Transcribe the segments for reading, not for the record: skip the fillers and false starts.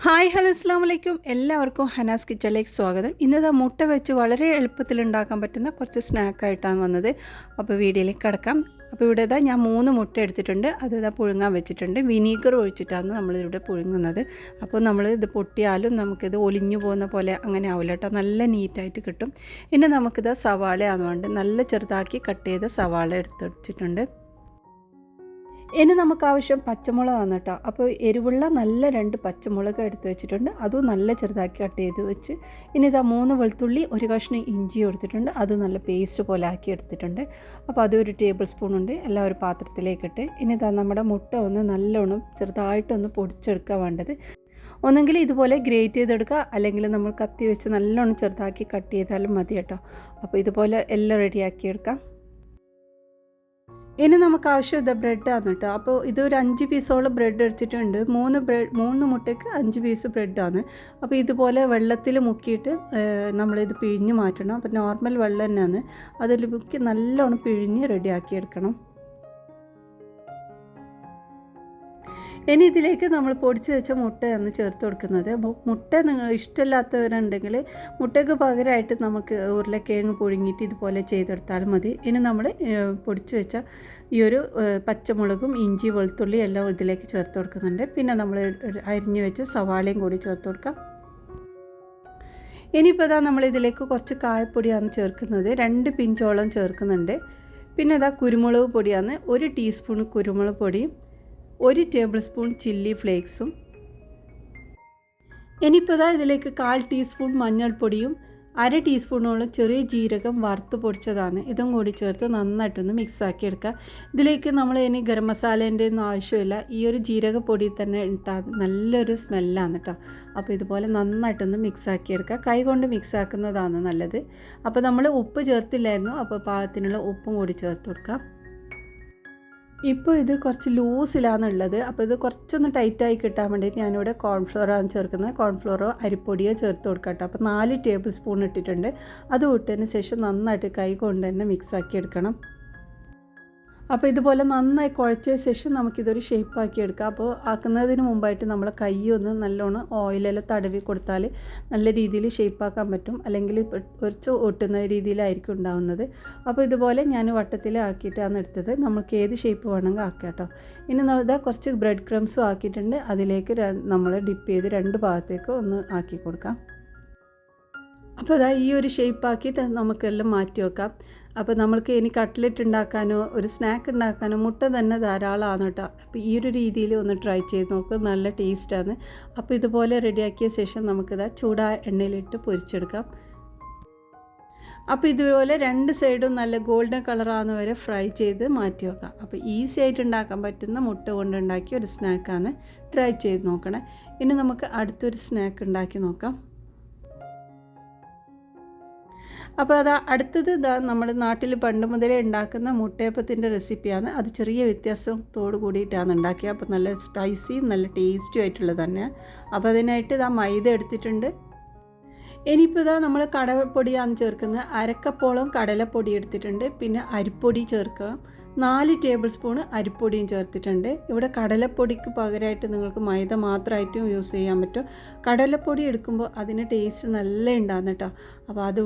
Hi hello അസ്സാം വലൈക്കും. എല്ലാവർക്കും ഹനാസ് കിച്ചണിലേക്ക് സ്വാഗതം. ഇന്നത്തെ മുട്ട വെച്ച് വളരെ എളുപ്പത്തിൽ ഉണ്ടാക്കാൻ പറ്റുന്ന കുറച്ച് സ്നാക്കായിട്ടാണ് വന്നത്. അപ്പോൾ വീഡിയോയിലേക്ക് കിടക്കാം. അപ്പോൾ ഇവിടെ ഞാൻ 3 മുട്ട എടുത്തിട്ടുണ്ട്. അത് പുഴുങ്ങാൻ വെച്ചിട്ടുണ്ട്. വിനീഗർ ഒഴിച്ചിട്ടാണ് നമ്മളിവിടെ പുഴുങ്ങുന്നത്. അപ്പോൾ നമ്മൾ ഇത് പൊട്ടിയാലും നമുക്കിത് ഒലിഞ്ഞു പോകുന്ന പോലെ അങ്ങനെ ആവില്ല കേട്ടോ. നല്ല നീറ്റായിട്ട് കിട്ടും. ഇനി നമുക്കിത് സവാളയാണ് വേണ്ടത്. നല്ല ചെറുതാക്കി കട്ട് ചെയ്ത സവാള എടുത്ത് വെച്ചിട്ടുണ്ട്. ഇനി നമുക്ക് ആവശ്യം പച്ചമുളകാണ് കേട്ടോ. അപ്പോൾ എരിവുള്ള നല്ല 2 പച്ചമുളക് എടുത്ത് വെച്ചിട്ടുണ്ട്. അതും നല്ല ചെറുതാക്കി കട്ട് ചെയ്ത് വെച്ച് ഇനി 3 വെളുത്തുള്ളി, 1 കഷ്ണം ഇഞ്ചി എടുത്തിട്ടുണ്ട്. അത് നല്ല പേസ്റ്റ് പോലെ ആക്കി എടുത്തിട്ടുണ്ട്. അപ്പോൾ അതൊരു ടേബിൾ സ്പൂൺ ഉണ്ട്. എല്ലാം ഒരു പാത്രത്തിലേക്കിട്ട് ഇനി നമ്മുടെ മുട്ട ഒന്ന് നല്ലോണം ചെറുതായിട്ടൊന്ന് പൊടിച്ചെടുക്കാൻ വേണ്ടത്. ഒന്നെങ്കിൽ ഇതുപോലെ ഗ്രേറ്റ് ചെയ്തെടുക്കുക, അല്ലെങ്കിൽ നമ്മൾ കത്തി വെച്ച് നല്ലോണം ചെറുതാക്കി കട്ട് ചെയ്താലും മതി കേട്ടോ. അപ്പോൾ ഇതുപോലെ എല്ലാം റെഡിയാക്കി എടുക്കാം. ഇനി നമുക്ക് ആവശ്യം ബ്രെഡാണ് കേട്ടോ. അപ്പോൾ ഇതൊരു 5 പീസോളം ബ്രെഡ് എടുത്തിട്ടുണ്ട്. 3 മുട്ടയ്ക്ക് 5 പീസ് ബ്രെഡാണ്. അപ്പോൾ ഇതുപോലെ വെള്ളത്തിൽ മുക്കിയിട്ട് നമ്മളിത് പിഴിഞ്ഞ് മാറ്റണം. അപ്പോൾ നോർമൽ വെള്ളം തന്നെയാണ്. അതിൽ മുക്കി നല്ലോണം പിഴിഞ്ഞ് റെഡിയാക്കി എടുക്കണം. ഇനി ഇതിലേക്ക് നമ്മൾ പൊടിച്ച് വെച്ച മുട്ടയാണ് ചേർത്ത് കൊടുക്കുന്നത്. മുട്ട നിങ്ങൾ ഇഷ്ടമില്ലാത്തവരുണ്ടെങ്കിൽ മുട്ടയ്ക്ക് പകരമായിട്ട് നമുക്ക് ഉരുളക്കിഴങ്ങ് പുഴുങ്ങിയിട്ട് ഇതുപോലെ ചെയ്തെടുത്താലും മതി. ഇനി നമ്മൾ പൊടിച്ച് വെച്ച ഈ ഒരു പച്ചമുളകും ഇഞ്ചി വെളുത്തുള്ളി എല്ലാം ഇതിലേക്ക് ചേർത്ത് കൊടുക്കുന്നുണ്ട്. പിന്നെ നമ്മൾ അരിഞ്ഞ് വെച്ച് സവാളയും കൂടി ചേർത്ത് കൊടുക്കാം. ഇനിയിപ്പോൾ നമ്മളിതിലേക്ക് കുറച്ച് കായപ്പൊടിയാണ് ചേർക്കുന്നത്. 2 പിഞ്ചോളം ചേർക്കുന്നുണ്ട്. പിന്നെ കുരുമുളക് പൊടിയാണ്. 1 ടീസ്പൂൺ കുരുമുളക് പൊടിയും 1 ടേബിൾ സ്പൂൺ ചില്ലി ഫ്ലേക്സും. ഇനിയിപ്പോൾ ഇതിലേക്ക് 1/4 ടീസ്പൂൺ മഞ്ഞൾപ്പൊടിയും 1/2 ടീസ്പൂണോളം ചെറിയ ജീരകം വറുത്ത് പൊടിച്ചതാണ്. ഇതും കൂടി ചേർത്ത് നന്നായിട്ടൊന്ന് മിക്സാക്കി എടുക്കുക. ഇതിലേക്ക് നമ്മൾ ഇനി ഗരം മസാലേൻ്റെ ഒന്നും ആവശ്യമില്ല. ഈ ഒരു ജീരകപ്പൊടി തന്നെ ഇട്ടാൽ നല്ലൊരു സ്മെല്ലാണ് കേട്ടോ. അപ്പോൾ ഇതുപോലെ നന്നായിട്ടൊന്ന് മിക്സാക്കി എടുക്കുക. കൈ കൊണ്ട് മിക്സാക്കുന്നതാണ് നല്ലത്. അപ്പോൾ നമ്മൾ ഉപ്പ് ചേർത്തില്ലായിരുന്നു. അപ്പോൾ പാകത്തിനുള്ള ഉപ്പും കൂടി ചേർത്ത് കൊടുക്കാം. ഇപ്പോൾ ഇത് കുറച്ച് ലൂസിലാണുള്ളത്. അപ്പോൾ ഇത് കുറച്ചൊന്ന് ടൈറ്റായി കിട്ടാൻ വേണ്ടിയിട്ട് ഞാനിവിടെ കോൺഫ്ലോറാണ് ചേർക്കുന്നത്. കോൺഫ്ലോറോ അരിപ്പൊടിയോ ചേർത്ത് കൊടുക്കാം കേട്ടോ. അപ്പോൾ 4 ടേബിൾ സ്പൂൺ ഇട്ടിട്ടുണ്ട്. അത് ഇട്ടതിന് ശേഷം നന്നായിട്ട് കൈ കൊണ്ട് തന്നെ മിക്സാക്കി എടുക്കണം. അപ്പോൾ ഇതുപോലെ നന്നായി കുഴച്ച ശേഷം നമുക്കിതൊരു ഷേപ്പാക്കി എടുക്കാം. അപ്പോൾ ആക്കുന്നതിന് മുമ്പായിട്ട് നമ്മൾ കൈ ഒന്ന് നല്ലോണം ഓയിലെല്ലാം തടവി കൊടുത്താൽ നല്ല രീതിയിൽ ഷേപ്പാക്കാൻ പറ്റും. അല്ലെങ്കിൽ കുറച്ച് ഒട്ടുന്ന രീതിയിലായിരിക്കും ഉണ്ടാവുന്നത്. അപ്പോൾ ഇതുപോലെ ഞാൻ വട്ടത്തിലാക്കിയിട്ടാണ് എടുത്തത്. നമുക്ക് ഏത് ഷേപ്പ് വേണമെങ്കിൽ ആക്കാം കേട്ടോ. ഇനി കുറച്ച് ബ്രെഡ് ക്രംസും ആക്കിയിട്ടുണ്ട്. അതിലേക്ക് നമ്മൾ ഡിപ്പ് ചെയ്ത് 2 ഭാഗത്തേക്ക് ഒന്ന് ആക്കി കൊടുക്കാം. അപ്പോൾ ഈ ഒരു ഷേപ്പാക്കിയിട്ട് നമുക്കെല്ലാം മാറ്റി വെക്കാം. അപ്പോൾ നമ്മൾക്ക് ഇനി കട്ട്ലറ്റ് ഉണ്ടാക്കാനോ ഒരു സ്നാക്ക് ഉണ്ടാക്കാനോ മുട്ട തന്നെ ധാരാളമാണ് കേട്ടോ. അപ്പോൾ ഈ ഒരു രീതിയിൽ ഒന്ന് ട്രൈ ചെയ്ത് നോക്കുക. നല്ല ടേസ്റ്റാണ്. അപ്പോൾ ഇതുപോലെ റെഡിയാക്കിയ ശേഷം നമുക്കിത് ചൂടായ എണ്ണയിലിട്ട് പൊരിച്ചെടുക്കാം. അപ്പോൾ ഇതുപോലെ 2 സൈഡും നല്ല ഗോൾഡൻ കളറാകുന്ന വരെ ഫ്രൈ ചെയ്ത് മാറ്റി വെക്കാം. അപ്പോൾ ഈസി ആയിട്ട് ഉണ്ടാക്കാൻ പറ്റുന്ന മുട്ട കൊണ്ടുണ്ടാക്കിയ ഒരു സ്നാക്കാണ്. ട്രൈ ചെയ്ത് നോക്കണേ. ഇനി നമുക്ക് അടുത്തൊരു സ്നാക്ക് ഉണ്ടാക്കി നോക്കാം. അപ്പോൾ അടുത്തത് നമ്മുടെ നാട്ടിൽ പണ്ട് മുതലേ ഉണ്ടാക്കുന്ന മുട്ടയപ്പത്തിൻ്റെ റെസിപ്പിയാണ്. അത് ചെറിയ വ്യത്യാസത്തോട് കൂടിയിട്ടാണ് ഉണ്ടാക്കിയത്. അപ്പോൾ നല്ല സ്പൈസിയും നല്ല ടേസ്റ്റും ആയിട്ടുള്ളത് തന്നെ. അപ്പോൾ അതിനായിട്ട് മൈദ എടുത്തിട്ടുണ്ട്. ഇനിയിപ്പോൾ നമ്മൾ കടലപ്പൊടിയാണ് ചേർക്കുന്നത്. 1/2 കപ്പോളം കടലപ്പൊടി എടുത്തിട്ടുണ്ട്. പിന്നെ അരിപ്പൊടി ചേർക്കുക. 4 ടേബിൾ സ്പൂൺ അരിപ്പൊടിയും ചേർത്തിട്ടുണ്ട്. ഇവിടെ കടലപ്പൊടിക്ക് പകരമായിട്ട് നിങ്ങൾക്ക് മൈദ മാത്രമായിട്ടും യൂസ് ചെയ്യാൻ പറ്റും. കടലപ്പൊടി എടുക്കുമ്പോൾ അതിന് ടേസ്റ്റ് നല്ല ഉണ്ടാകുന്നു കേട്ടോ. അപ്പോൾ അത്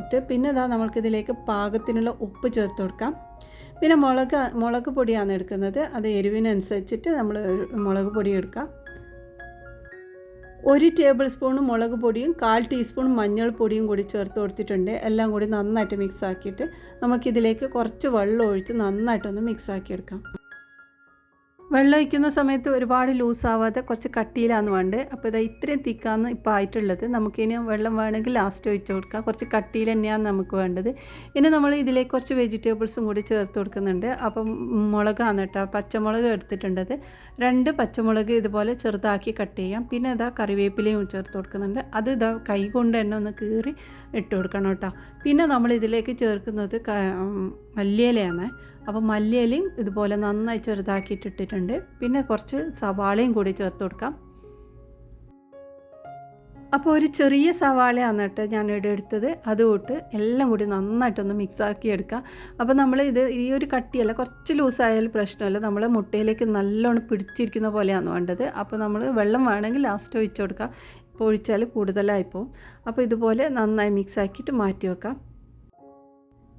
ഇട്ട് പിന്നെ നമ്മൾക്കിതിലേക്ക് പാകത്തിനുള്ള ഉപ്പ് ചേർത്ത് കൊടുക്കാം. പിന്നെ മുളക് പൊടിയാണ് എടുക്കുന്നത്. അത് എരിവിനനുസരിച്ചിട്ട് നമ്മൾ മുളക് പൊടി എടുക്കാം. 1 ടേബിൾ സ്പൂൺ മുളക് പൊടിയും 1/4 ടീസ്പൂൺ മഞ്ഞൾപ്പൊടിയും കൂടി ചേർത്ത് കൊടുത്തിട്ടുണ്ട്. എല്ലാം കൂടി നന്നായിട്ട് മിക്സ് ആക്കിയിട്ട് നമുക്കിതിലേക്ക് കുറച്ച് വെള്ളം ഒഴിച്ച് നന്നായിട്ടൊന്ന് മിക്സ് ആക്കിയെടുക്കാം. വെള്ളം ഒഴിക്കുന്ന സമയത്ത് ഒരുപാട് ലൂസാവാതെ കുറച്ച് കട്ടിയിലാണ് വേണ്ടത്. അപ്പോൾ ഇത്രയും തിക്കാണ് ഇപ്പോൾ ആയിട്ടുള്ളത്. നമുക്കിനി വെള്ളം വേണമെങ്കിൽ ലാസ്റ്റ് ഒഴിച്ച് കൊടുക്കാം. കുറച്ച് കട്ടിയിൽ തന്നെയാണ് നമുക്ക് വേണ്ടത്. ഇനി നമ്മൾ ഇതിലേക്ക് കുറച്ച് വെജിറ്റബിൾസും കൂടി ചേർത്ത് കൊടുക്കുന്നുണ്ട്. അപ്പം മുളകാണ് കേട്ടോ. പച്ചമുളക് എടുത്തിട്ടുണ്ടത്. 2 പച്ചമുളക് ഇതുപോലെ ചെറുതാക്കി കട്ട് ചെയ്യാം. പിന്നെ കറിവേപ്പിലയും ചേർത്ത് കൊടുക്കുന്നുണ്ട്. അത് കൈ കൊണ്ട് തന്നെ ഒന്ന് കീറി ഇട്ട് കൊടുക്കണം കേട്ടോ. പിന്നെ നമ്മൾ ഇതിലേക്ക് ചേർക്കുന്നത് മല്ലിയിലയാണ്. അപ്പോൾ മല്ലിയിലയും ഇതുപോലെ നന്നായി ചെറുതാക്കിയിട്ടിട്ടുണ്ട്. പിന്നെ കുറച്ച് സവാളയും കൂടി ചേർത്ത് കൊടുക്കാം. അപ്പോൾ ഒരു ചെറിയ സവാളയാണ് കേട്ടോ ഞാനിവിടെ എടുത്തത്. അതുകൊണ്ട് എല്ലാം കൂടി നന്നായിട്ടൊന്ന് മിക്സാക്കി എടുക്കാം. അപ്പോൾ നമ്മൾ ഈ ഒരു കട്ടിയല്ല, കുറച്ച് ലൂസായാലും പ്രശ്നമല്ല. നമ്മൾ മുട്ടയിലേക്ക് നല്ലോണം പിടിച്ചിരിക്കുന്ന പോലെയാണ് വേണ്ടത്. അപ്പോൾ നമ്മൾ വെള്ളം വേണമെങ്കിൽ ലാസ്റ്റ് ഒഴിച്ചു കൊടുക്കാം. ഇപ്പോൾ ഒഴിച്ചാൽ കൂടുതലായിപ്പോവും. അപ്പോൾ ഇതുപോലെ നന്നായി മിക്സാക്കിയിട്ട് മാറ്റി വെക്കാം.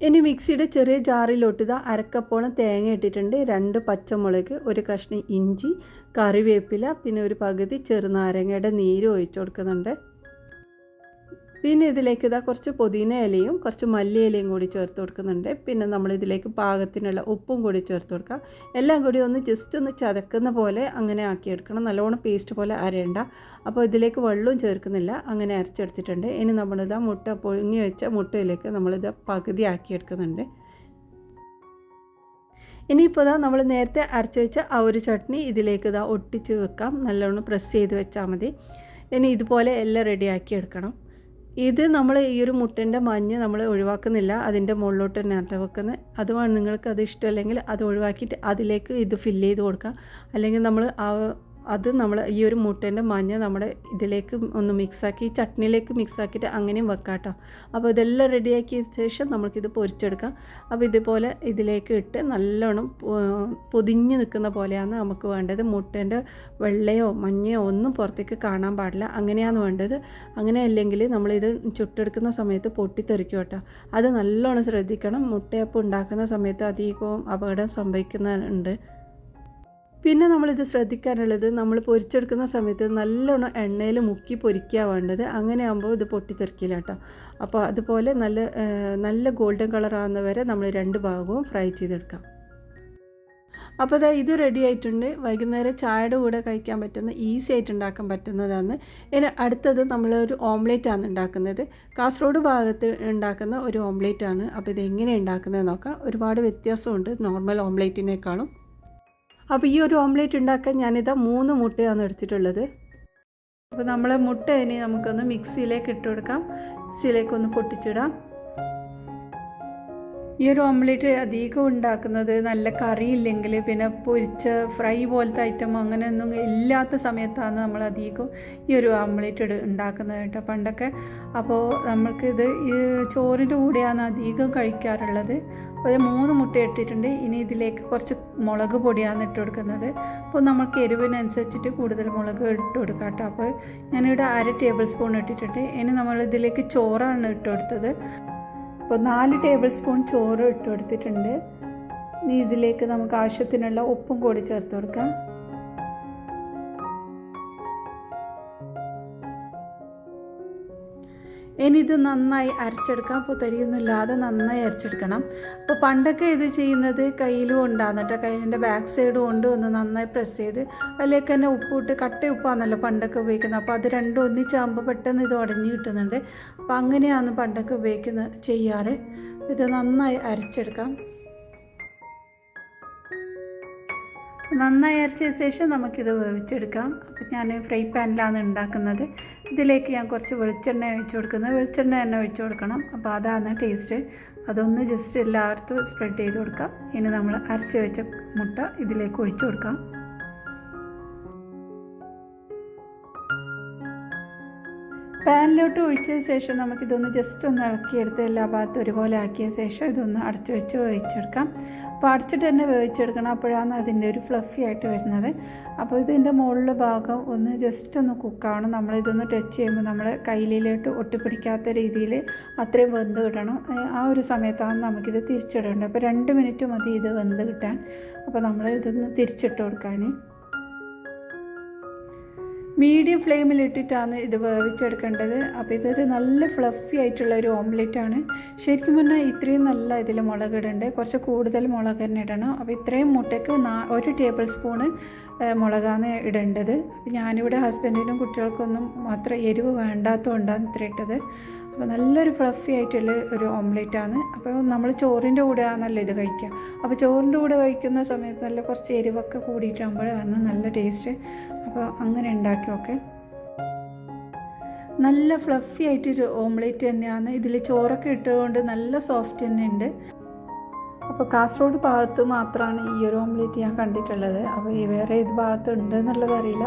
ഇനി മിക്സിയുടെ ചെറിയ ജാറിലോട്ട് ഇതാ അരക്കപ്പോളം തേങ്ങ ഇട്ടിട്ടുണ്ട്, 2 പച്ചമുളക്, ഒരു കഷ്ണം ഇഞ്ചി, കറിവേപ്പില, പിന്നെ ഒരു പകുതി ചെറുനാരങ്ങയുടെ നീര് ഒഴിച്ചു കൊടുക്കുന്നുണ്ട്. പിന്നെ ഇതിലേക്ക് ഇതാ കുറച്ച് പുതിന ഇലയും കുറച്ച് മല്ലി ഇലയും കൂടി ചേർത്ത് കൊടുക്കുന്നുണ്ട്. പിന്നെ നമ്മളിതിലേക്ക് പാകത്തിനുള്ള ഉപ്പും കൂടി ചേർത്ത് കൊടുക്കുക. എല്ലാം കൂടി ഒന്ന് ജസ്റ്റ് ഒന്ന് ചതക്കുന്ന പോലെ അങ്ങനെ ആക്കിയെടുക്കണം. നല്ലോണം പേസ്റ്റ് പോലെ അരയണ്ട. അപ്പോൾ ഇതിലേക്ക് വെള്ളവും ചേർക്കുന്നില്ല, അങ്ങനെ അരച്ചെടുത്തിട്ടുണ്ട്. ഇനി നമ്മളിതാ മുട്ട പുഴുങ്ങി വെച്ച മുട്ടയിലേക്ക് നമ്മളിത് പകുതി ആക്കിയെടുക്കുന്നുണ്ട്. ഇനിയിപ്പോൾ നമ്മൾ നേരത്തെ അരച്ച് വെച്ച ആ ഒരു ചട്നി ഇതിലേക്ക് ഒട്ടിച്ച് വെക്കാം. നല്ലോണം പ്രസ് ചെയ്ത് വെച്ചാൽ മതി. ഇനി ഇതുപോലെ എല്ലാം റെഡിയാക്കി എടുക്കണം. ഇത് നമ്മൾ ഈ ഒരു മുട്ടൻ്റെ മഞ്ഞ് നമ്മൾ ഒഴിവാക്കുന്നില്ല, അതിൻ്റെ മുകളിലോട്ട് തന്നെ അല്ല വെക്കുന്നത്. അതുമാണ് നിങ്ങൾക്ക് അത് ഇഷ്ടമല്ലെങ്കിൽ അത് ഒഴിവാക്കിയിട്ട് അതിലേക്ക് ഇത് ഫില്ല് ചെയ്ത് കൊടുക്കുക. അല്ലെങ്കിൽ നമ്മൾ ഈ ഒരു മുട്ടേൻ്റെ മഞ്ഞ നമ്മുടെ ഇതിലേക്ക് ഒന്ന് മിക്സാക്കി ചട്നിയിലേക്ക് മിക്സാക്കിയിട്ട് അങ്ങനെയും വെക്കാം കേട്ടോ. അപ്പോൾ ഇതെല്ലാം റെഡിയാക്കിയ ശേഷം നമുക്കിത് പൊരിച്ചെടുക്കാം. അപ്പോൾ ഇതുപോലെ ഇതിലേക്ക് ഇട്ട് നല്ലോണം പൊതിഞ്ഞ് നിൽക്കുന്ന പോലെയാണ് നമുക്ക് വേണ്ടത്. മുട്ടേൻ്റെ വെള്ളയോ മഞ്ഞയോ ഒന്നും പുറത്തേക്ക് കാണാൻ പാടില്ല, അങ്ങനെയാണ് വേണ്ടത്. അങ്ങനെ അല്ലെങ്കിൽ നമ്മളിത് ചുട്ടെടുക്കുന്ന സമയത്ത് പൊട്ടിത്തെറിക്കും കേട്ടോ. അത് നല്ലോണം ശ്രദ്ധിക്കണം. മുട്ടയപ്പം ഉണ്ടാക്കുന്ന സമയത്ത് അധികവും അപകടം സംഭവിക്കുന്നുണ്ട്. പിന്നെ നമ്മളിത് ശ്രദ്ധിക്കാനുള്ളത്, നമ്മൾ പൊരിച്ചെടുക്കുന്ന സമയത്ത് നല്ലോണം എണ്ണയിൽ മുക്കി പൊരിക്കുക വേണ്ടത്. അങ്ങനെ ആകുമ്പോൾ ഇത് പൊട്ടിത്തെറിക്കില്ല കേട്ടോ. അപ്പോൾ അതുപോലെ നല്ല ഗോൾഡൻ കളറാകുന്ന വരെ നമ്മൾ 2 ഭാഗവും ഫ്രൈ ചെയ്തെടുക്കാം. അപ്പോൾ ഇത് റെഡി ആയിട്ടുണ്ട്. വൈകുന്നേരം ചായയുടെ കൂടെ കഴിക്കാൻ പറ്റുന്ന, ഈസി ആയിട്ട് ഉണ്ടാക്കാൻ പറ്റുന്നതാണ്. ഇനി അടുത്തത് നമ്മളൊരു ഓംലേറ്റാണ് ഉണ്ടാക്കുന്നത്. കാസർഗോഡ് ഭാഗത്ത് ഉണ്ടാക്കുന്ന ഒരു ഓംലേറ്റാണ്. അപ്പോൾ ഇത് എങ്ങനെ ഉണ്ടാക്കുന്നത് നോക്കാം. ഒരുപാട് വ്യത്യാസമുണ്ട് നോർമൽ ഓംലേറ്റിനേക്കാളും. അപ്പോൾ ഈ ഒരു ഓംലേറ്റ് ഉണ്ടാക്കാൻ ഞാനിതാ 3 മുട്ടയാണ് എടുത്തിട്ടുള്ളത്. അപ്പോൾ നമ്മളെ മുട്ട ഇനി നമുക്കൊന്ന് മിക്സിയിലേക്ക് ഇട്ട് കൊടുക്കാം. മിക്സിയിലേക്കൊന്ന് പൊട്ടിച്ചിടാം. ഈ ഒരു ഓംലേറ്റ് അധികം ഉണ്ടാക്കുന്നത് നല്ല കറി ഇല്ലെങ്കിൽ പിന്നെ പൊരിച്ച ഫ്രൈ പോലത്തെ ഐറ്റം അങ്ങനെയൊന്നും ഇല്ലാത്ത സമയത്താണ് നമ്മൾ അധികം ഈ ഒരു ഓംലേറ്റ് ഉണ്ടാക്കുന്നത് കേട്ടോ പണ്ടൊക്കെ. അപ്പോൾ നമ്മൾക്കിത് ഈ ചോറിൻ്റെ കൂടെയാണ് അധികം കഴിക്കാറുള്ളത്. അപ്പോൾ 3 മുട്ട ഇട്ടിട്ടുണ്ട്. ഇനി ഇതിലേക്ക് കുറച്ച് മുളക് പൊടിയാണ് ഇട്ട് കൊടുക്കുന്നത്. അപ്പോൾ നമുക്ക് എരിവിനനുസരിച്ചിട്ട് കൂടുതൽ മുളക് ഇട്ട് കൊടുക്കാം കേട്ടോ. അപ്പോൾ ഞാനിവിടെ 1/2 ടേബിൾ സ്പൂൺ ഇട്ടിട്ടുണ്ട്. ഇനി നമ്മൾ ഇതിലേക്ക് ചോറാണ് ഇട്ട് കൊടുത്തത്. അപ്പോൾ 4 ടേബിൾ സ്പൂൺ ചോറ് ഇട്ട് കൊടുത്തിട്ടുണ്ട്. ഇനി ഇതിലേക്ക് നമുക്ക് ആവശ്യത്തിനുള്ള ഉപ്പും കൂടി ചേർത്ത് കൊടുക്കാം. ഇനി ഇത് നന്നായി അരച്ചെടുക്കാം. അപ്പോൾ തരിയൊന്നുമില്ലാതെ നന്നായി അരച്ചെടുക്കണം. അപ്പോൾ പണ്ടൊക്കെ ഇത് ചെയ്യുന്നത് കയ്യിലും കൊണ്ടാണ് കേട്ടോ. കയ്യിൻ്റെ ബാക്ക് സൈഡ് കൊണ്ട് ഒന്ന് നന്നായി പ്രസ് ചെയ്ത് അതിലേക്ക് തന്നെ ഉപ്പിട്ട്, കട്ട ഉപ്പാണല്ലോ പണ്ടൊക്കെ ഉപയോഗിക്കുന്നത്. അപ്പോൾ അത് രണ്ടും ഒന്നിച്ചാകുമ്പോൾ പെട്ടെന്ന് ഇത് ഉടഞ്ഞ് കിട്ടുന്നുണ്ട്. അപ്പോൾ അങ്ങനെയാണ് പണ്ടൊക്കെ ചെയ്യാറ്. ഇത് നന്നായി അരച്ചെടുക്കാം. നന്നായി അരച്ച ശേഷം നമുക്കിത് വേവിച്ചെടുക്കാം. അപ്പോൾ ഞാൻ ഫ്രൈ പാനിലാണ് ഉണ്ടാക്കുന്നത്. ഇതിലേക്ക് ഞാൻ കുറച്ച് വെളിച്ചെണ്ണ ഒഴിച്ച് കൊടുക്കുന്നത്. വെളിച്ചെണ്ണ തന്നെ ഒഴിച്ച് കൊടുക്കണം. അപ്പോൾ അതാണ് ടേസ്റ്റ്. അതൊന്ന് ജസ്റ്റ് എല്ലായിടത്തും സ്പ്രെഡ് ചെയ്ത് കൊടുക്കാം. ഇനി നമ്മൾ അരച്ച് വെച്ച മുട്ട ഇതിലേക്ക് ഒഴിച്ച് കൊടുക്കാം. പാനിലോട്ട് ഒഴിച്ച ശേഷം നമുക്കിതൊന്ന് ജസ്റ്റ് ഒന്ന് ഇളക്കിയെടുത്ത് എല്ലാ ഭാഗത്തും ഒരുപോലെ ആക്കിയ ശേഷം ഇതൊന്ന് അടച്ചു വെച്ച് വേവിച്ചെടുക്കാം. അപ്പോൾ അടച്ചിട്ട് തന്നെ വേവിച്ചെടുക്കണം. അപ്പോഴാണ് അതിൻ്റെ ഒരു ഫ്ലഫി ആയിട്ട് വരുന്നത്. അപ്പോൾ ഇതിൻ്റെ മുകളിലെ ഭാഗം ഒന്ന് ജസ്റ്റ് ഒന്ന് കുക്കാവണം. നമ്മളിതൊന്ന് ടച്ച് ചെയ്യുമ്പോൾ നമ്മൾ കയ്യിലോട്ട് ഒട്ടിപ്പിടിക്കാത്ത രീതിയിൽ അത്രയും വെന്ത് കിട്ടണം. ആ ഒരു സമയത്താണ് നമുക്കിത് തിരിച്ചിടേണ്ടത്. അപ്പോൾ 2 മിനിറ്റ് മതി ഇത് വെന്ത് കിട്ടാൻ. അപ്പോൾ നമ്മൾ ഇതൊന്ന് തിരിച്ചിട്ട് കൊടുക്കാൻ. മീഡിയം ഫ്ലെയിമിലിട്ടിട്ടാണ് ഇത് വേവിച്ചെടുക്കേണ്ടത്. അപ്പോൾ ഇതൊരു നല്ല ഫ്ലഫി ആയിട്ടുള്ള ഒരു ഓംലെറ്റാണ്. ശരിക്കും പറഞ്ഞാൽ ഇത്രയും നല്ല ഇതിൽ മുളക് ഇടേണ്ടത്, കുറച്ച് കൂടുതൽ മുളക് തന്നെ ഇടണം. അപ്പോൾ ഇത്രയും മുട്ടയ്ക്ക് 1 ടേബിൾ സ്പൂണ് മുളകാണ് ഇടേണ്ടത്. അപ്പോൾ ഞാനിവിടെ ഹസ്ബൻഡിനും കുട്ടികൾക്കൊന്നും അത്ര എരിവ് വേണ്ടാത്തതുകൊണ്ടാണ് ഇത്ര ഇട്ടത്. അപ്പോൾ നല്ലൊരു ഫ്ലഫി ആയിട്ടുള്ള ഒരു ഓംലെറ്റാണ്. അപ്പോൾ നമ്മൾ ചോറിൻ്റെ കൂടെ ആണല്ലോ ഇത് കഴിക്കുക. അപ്പോൾ ചോറിൻ്റെ കൂടെ കഴിക്കുന്ന സമയത്ത് നല്ല കുറച്ച് എരിവൊക്കെ കൂടിയിട്ടാകുമ്പോഴാണ് നല്ല ടേസ്റ്റ്. അപ്പോൾ അങ്ങനെ ഉണ്ടാക്കി നോക്കെ. നല്ല ഫ്ലഫി ആയിട്ടൊരു ഓംലെറ്റ് തന്നെയാണ്. ഇതിൽ ചോറൊക്കെ ഇട്ടുകൊണ്ട് നല്ല സോഫ്റ്റ് തന്നെ ഉണ്ട്. അപ്പോൾ കാസർഗോഡ് ഭാഗത്ത് മാത്രമാണ് ഈ ഒരു ഓംലെറ്റ് ഞാൻ കണ്ടിട്ടുള്ളത്. അപ്പോൾ ഈ വേറെ ഏത് ഭാഗത്ത് ഉണ്ട് എന്നുള്ളത് അറിയില്ല.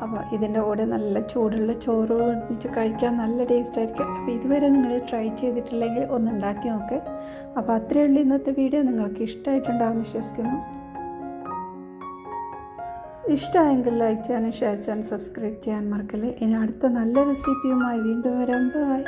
അപ്പോൾ ഇതിൻ്റെ കൂടെ നല്ല ചൂടുള്ള ചോറ് ഒന്നിച്ച് കഴിക്കാൻ നല്ല ടേസ്റ്റ് ആയിരിക്കും. അപ്പോൾ ഇതുവരെ നിങ്ങൾ ട്രൈ ചെയ്തിട്ടില്ലെങ്കിൽ ഒന്ന് ഉണ്ടാക്കി നോക്ക്. അപ്പോൾ അത്രയേ ഉള്ളൂ ഇന്നത്തെ വീഡിയോ. നിങ്ങൾക്ക് ഇഷ്ടമായിട്ടുണ്ടാകുമെന്ന് വിശ്വസിക്കുന്നു. ഇഷ്ടമായെങ്കിൽ ലൈക്ക് ചെയ്യാനും ഷെയർ ചെയ്യാനും സബ്സ്ക്രൈബ് ചെയ്യാൻ മറക്കല്ലേ. ഇനി അടുത്ത നല്ല റെസിപ്പിയുമായി വീണ്ടും വരാം. ബൈ.